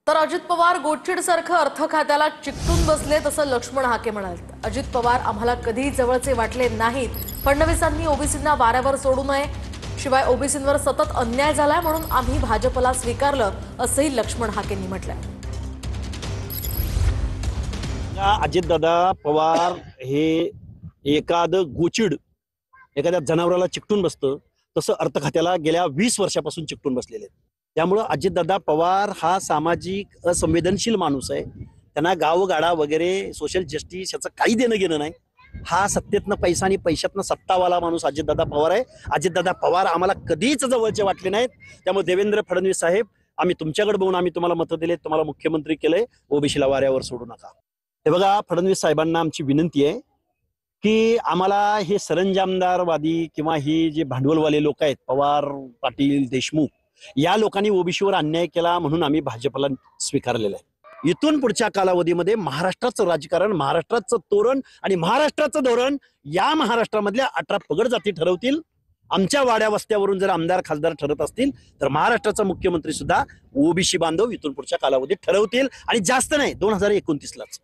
तर अजित पवार गोटछिडसारखं अर्थ खात्याला चिकटून बसले तसं लक्ष्मण हाके म्हणाले। अजित पवार आम्हाला कधी जवळचे वाटले नाहीत। फडणवीसांनी ओबीसींना वाऱ्यावर सोडू नये, शिवाय ओबीसींवर सतत अन्याय झालाय म्हणून आम्ही भाजपला स्वीकारलं असंही लक्ष्मण हाकेंनी म्हटलंय। अजितदादा पवार हे एखाद्या जनावराला चिकटून बसतं तसं अर्थ खात्याला गेल्या 20 वर्षापासून चिकटून बसलेले आहेत। त्यामुळे अजितदादा पवार हा सामाजिक असंवेदनशील माणूस आहे। त्यांना गावगाडा वगैरे सोशल जस्टिस याचं काही देणं घेणं नाही। हा सत्तेतनं पैसा आणि पैशातनं सत्तावाला माणूस अजितदादा पवार आहे। अजितदादा पवार आम्हाला कधीच जवळचे वाटले नाहीत। त्यामुळे देवेंद्र फडणवीस साहेब, आम्ही तुमच्याकडे बघून आम्ही तुम्हाला मतं दिले, तुम्हाला मुख्यमंत्री केलंय, ओबीसीला वाऱ्यावर सोडू नका। हे बघा, फडणवीस साहेबांना आमची विनंती आहे की आम्हाला हे सरंजामदारवादी किंवा ही जे भांडवलवाले लोक आहेत, पवार, पाटील, देशमुख, या लोकांनी ओबीसीवर अन्याय केला म्हणून आम्ही भाजपला स्वीकारलेलं आहे। इथून पुढच्या कालावधीमध्ये महाराष्ट्राचं राजकारण, महाराष्ट्राचं तोरण आणि महाराष्ट्राचं धोरण या महाराष्ट्रामधल्या 18 पगड जाती ठरवतील। आमच्या वाड्या वस्त्यावरून जर आमदार खासदार ठरत असतील तर महाराष्ट्राचा मुख्यमंत्री सुद्धा ओबीसी बांधव इथून पुढच्या कालावधीत ठरवतील, आणि जास्त नाही, 2029लाच।